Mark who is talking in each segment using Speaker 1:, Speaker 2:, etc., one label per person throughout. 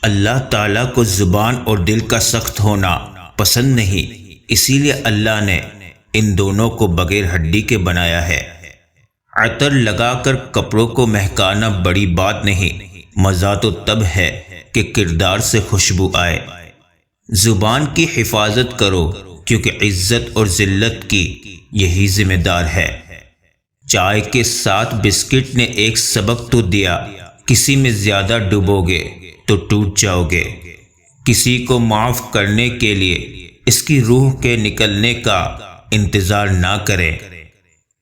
Speaker 1: اللہ تعالیٰ کو زبان اور دل کا سخت ہونا پسند نہیں، اسی لیے اللہ نے ان دونوں کو بغیر ہڈی کے بنایا ہے۔ عطر لگا کر کپڑوں کو مہکانا بڑی بات نہیں، مزہ تو تب ہے کہ کردار سے خوشبو آئے۔ زبان کی حفاظت کرو کیونکہ عزت اور ذلت کی یہی ذمہ دار ہے۔ چائے کے ساتھ بسکٹ نے ایک سبق تو دیا، کسی میں زیادہ ڈوبو گے تو ٹوٹ جاؤ گے۔ کسی کو معاف کرنے کے لیے اس کی روح کے نکلنے کا انتظار نہ کریں۔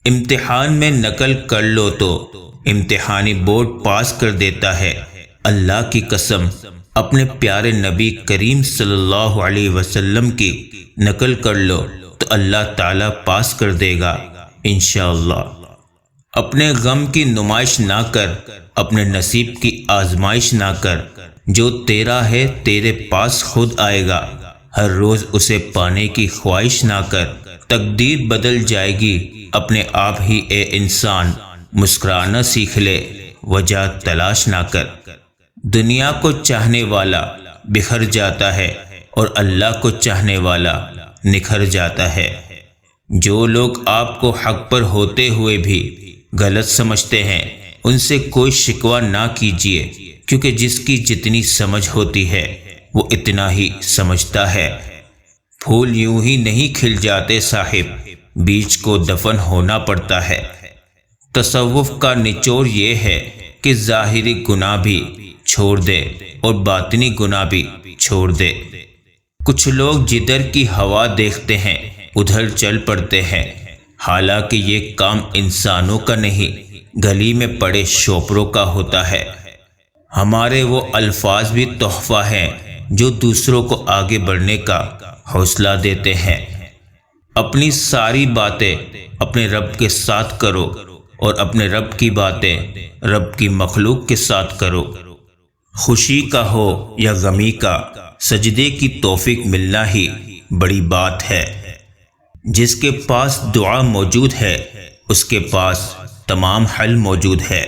Speaker 1: امتحان میں نقل کر لو تو امتحانی بورڈ پاس کر دیتا ہے۔ اللہ کی قسم، اپنے پیارے نبی کریم صلی اللہ علیہ وسلم کی نقل کر لو تو اللہ تعالیٰ پاس کر دے گا انشاءاللہ۔ اپنے غم کی نمائش نہ کر، اپنے نصیب کی آزمائش نہ کر۔ جو تیرا ہے تیرے پاس خود آئے گا، ہر روز اسے پانے کی خواہش نہ کر۔ تقدیر بدل جائے گی اپنے آپ ہی اے انسان، مسکرانا سیکھ لے، وجہ تلاش نہ کر۔ دنیا کو چاہنے والا بکھر جاتا ہے اور اللہ کو چاہنے والا نکھر جاتا ہے۔ جو لوگ آپ کو حق پر ہوتے ہوئے بھی غلط سمجھتے ہیں، ان سے کوئی شکوہ نہ کیجیے، کیونکہ جس کی جتنی سمجھ ہوتی ہے وہ اتنا ہی سمجھتا ہے۔ پھول یوں ہی نہیں کھل جاتے صاحب، بیج کو دفن ہونا پڑتا ہے۔ تصوف کا نچوڑ یہ ہے کہ ظاہری گناہ بھی چھوڑ دے اور باطنی گناہ بھی چھوڑ دے۔ کچھ لوگ جدھر کی ہوا دیکھتے ہیں ادھر چل پڑتے ہیں، حالانکہ یہ کام انسانوں کا نہیں، گلی میں پڑے شوپروں کا ہوتا ہے۔ ہمارے وہ الفاظ بھی تحفہ ہیں جو دوسروں کو آگے بڑھنے کا حوصلہ دیتے ہیں۔ اپنی ساری باتیں اپنے رب کے ساتھ کرو اور اپنے رب کی باتیں رب کی مخلوق کے ساتھ کرو۔ خوشی کا ہو یا غمی کا، سجدے کی توفیق ملنا ہی بڑی بات ہے۔ جس کے پاس دعا موجود ہے اس کے پاس تمام حل موجود ہے۔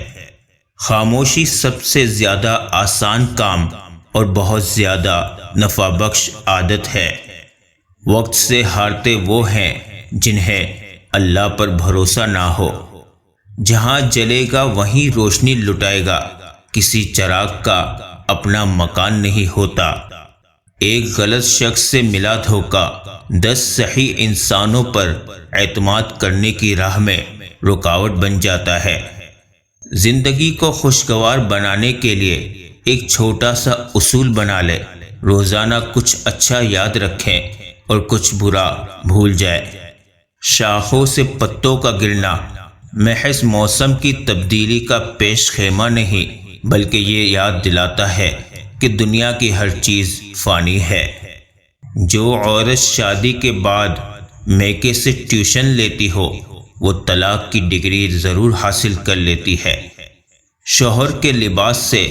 Speaker 1: خاموشی سب سے زیادہ آسان کام اور بہت زیادہ نفع بخش عادت ہے۔ وقت سے ہارتے وہ ہیں جنہیں اللہ پر بھروسہ نہ ہو۔ جہاں جلے گا وہیں روشنی لٹائے گا، کسی چراغ کا اپنا مکان نہیں ہوتا۔ ایک غلط شخص سے ملا دھوکہ 10 صحیح انسانوں پر اعتماد کرنے کی راہ میں رکاوٹ بن جاتا ہے۔ زندگی کو خوشگوار بنانے کے لیے ایک چھوٹا سا اصول بنا لے، روزانہ کچھ اچھا یاد رکھیں اور کچھ برا بھول جائے۔ شاخوں سے پتوں کا گرنا محض موسم کی تبدیلی کا پیش خیمہ نہیں، بلکہ یہ یاد دلاتا ہے کہ دنیا کی ہر چیز فانی ہے۔ جو عورت شادی کے بعد میکے سے ٹیوشن لیتی ہو وہ طلاق کی ڈگری ضرور حاصل کر لیتی ہے۔ شوہر کے لباس سے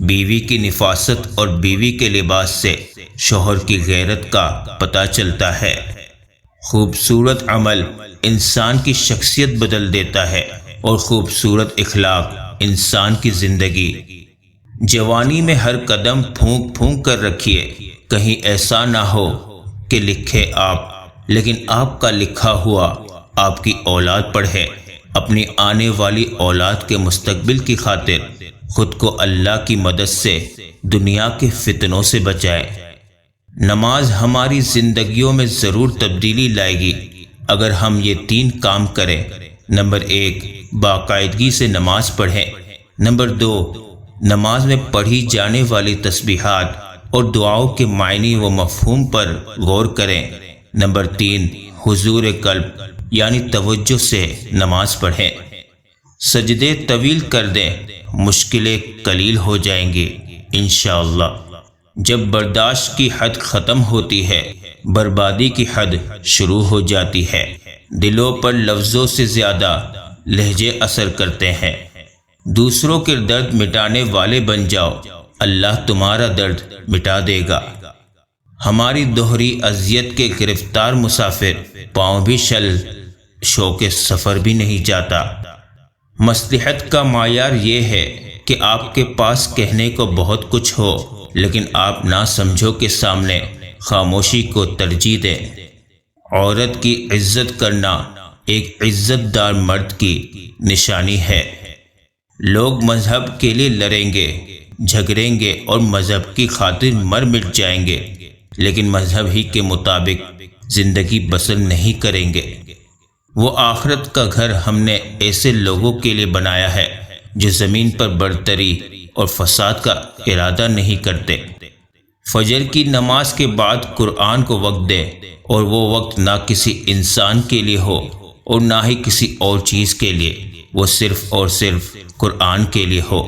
Speaker 1: بیوی کی نفاست اور بیوی کے لباس سے شوہر کی غیرت کا پتہ چلتا ہے۔ خوبصورت عمل انسان کی شخصیت بدل دیتا ہے اور خوبصورت اخلاق انسان کی زندگی۔ جوانی میں ہر قدم پھونک پھونک کر رکھیے، کہیں ایسا نہ ہو کہ لکھے آپ لیکن آپ کا لکھا ہوا آپ کی اولاد پڑھے۔ اپنی آنے والی اولاد کے مستقبل کی خاطر خود کو اللہ کی مدد سے دنیا کے فتنوں سے بچائے۔ نماز ہماری زندگیوں میں ضرور تبدیلی لائے گی اگر ہم یہ 3 کام کریں۔ نمبر 1، باقاعدگی سے نماز پڑھیں۔ نمبر 2، نماز میں پڑھی جانے والی تسبیحات اور دعاؤں کے معنی و مفہوم پر غور کریں۔ نمبر 3، حضور قلب یعنی توجہ سے نماز پڑھیں۔ سجدے طویل کر دیں، مشکلیں قلیل ہو جائیں گی انشاءاللہ۔ جب برداشت کی حد ختم ہوتی ہے، بربادی کی حد شروع ہو جاتی ہے۔ دلوں پر لفظوں سے زیادہ لہجے اثر کرتے ہیں۔ دوسروں کے درد مٹانے والے بن جاؤ، اللہ تمہارا درد مٹا دے گا۔ ہماری دوہری اذیت کے گرفتار مسافر پاؤں بھی شل شوق سفر بھی نہیں جاتا۔ مصلحت کا معیار یہ ہے کہ آپ کے پاس کہنے کو بہت کچھ ہو لیکن آپ ناسمجھوں کے سامنے خاموشی کو ترجیح دیں۔ عورت کی عزت کرنا ایک عزت دار مرد کی نشانی ہے۔ لوگ مذہب کے لیے لڑیں گے، جھگڑیں گے اور مذہب کی خاطر مر مٹ جائیں گے، لیکن مذہب ہی کے مطابق زندگی بسر نہیں کریں گے۔ وہ آخرت کا گھر ہم نے ایسے لوگوں کے لیے بنایا ہے جو زمین پر برتری اور فساد کا ارادہ نہیں کرتے۔ فجر کی نماز کے بعد قرآن کو وقت دیں، اور وہ وقت نہ کسی انسان کے لیے ہو اور نہ ہی کسی اور چیز کے لیے، وہ صرف اور صرف قرآن کے لیے ہو۔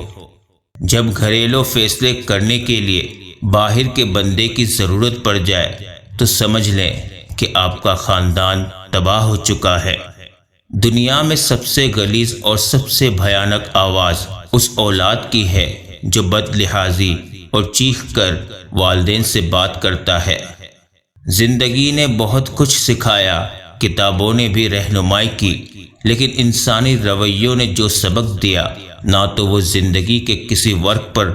Speaker 1: جب گھریلو فیصلے کرنے کے لیے باہر کے بندے کی ضرورت پڑ جائے تو سمجھ لیں کہ آپ کا خاندان تباہ ہو چکا ہے۔ دنیا میں سب سے غلیظ اور سب سے بھیانک آواز اس اولاد کی ہے جو بد لحاظی اور چیخ کر والدین سے بات کرتا ہے۔ زندگی نے بہت کچھ سکھایا، کتابوں نے بھی رہنمائی کی، لیکن انسانی رویوں نے جو سبق دیا، نہ تو وہ زندگی کے کسی ورق پر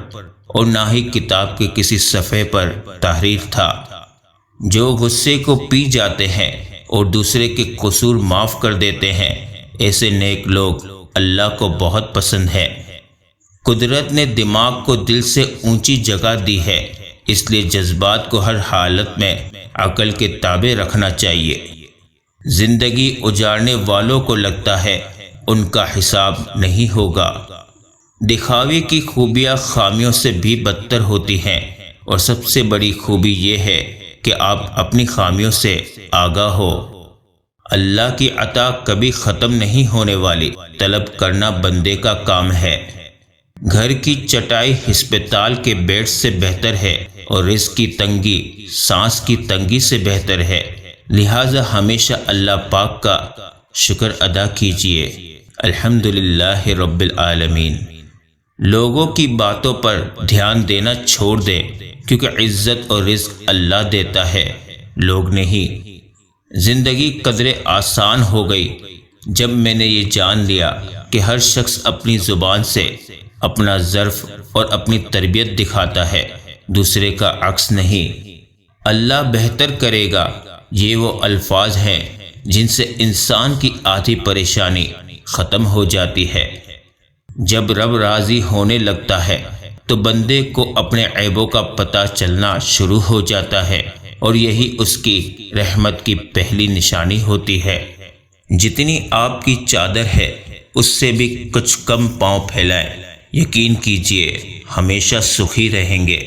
Speaker 1: اور نہ ہی کتاب کے کسی صفحے پر تحریر تھا۔ جو غصے کو پی جاتے ہیں اور دوسرے کے قصور معاف کر دیتے ہیں، ایسے نیک لوگ اللہ کو بہت پسند ہے۔ قدرت نے دماغ کو دل سے اونچی جگہ دی ہے، اس لیے جذبات کو ہر حالت میں عقل کے تابع رکھنا چاہیے۔ زندگی اجارنے والوں کو لگتا ہے ان کا حساب نہیں ہوگا۔ دکھاوے کی خوبیاں خامیوں سے بھی بدتر ہوتی ہیں، اور سب سے بڑی خوبی یہ ہے کہ آپ اپنی خامیوں سے آگاہ ہو۔ اللہ کی عطا کبھی ختم نہیں ہونے والی، طلب کرنا بندے کا کام ہے۔ گھر کی چٹائی ہسپتال کے بیڈ سے بہتر ہے، اور رزق کی تنگی سانس کی تنگی سے بہتر ہے۔ لہٰذا ہمیشہ اللہ پاک کا شکر ادا کیجیے۔ الحمدللہ رب العالمین۔ لوگوں کی باتوں پر دھیان دینا چھوڑ دیں، کیونکہ عزت اور رزق اللہ دیتا ہے، لوگ نہیں۔ زندگی قدرے آسان ہو گئی جب میں نے یہ جان لیا کہ ہر شخص اپنی زبان سے اپنا ظرف اور اپنی تربیت دکھاتا ہے، دوسرے کا عکس نہیں۔ اللہ بہتر کرے گا، یہ وہ الفاظ ہیں جن سے انسان کی آدھی پریشانی ختم ہو جاتی ہے۔ جب رب راضی ہونے لگتا ہے تو بندے کو اپنے عیبوں کا پتہ چلنا شروع ہو جاتا ہے، اور یہی اس کی رحمت کی پہلی نشانی ہوتی ہے۔ جتنی آپ کی چادر ہے اس سے بھی کچھ کم پاؤں پھیلائیں، یقین کیجئے ہمیشہ سخی رہیں گے۔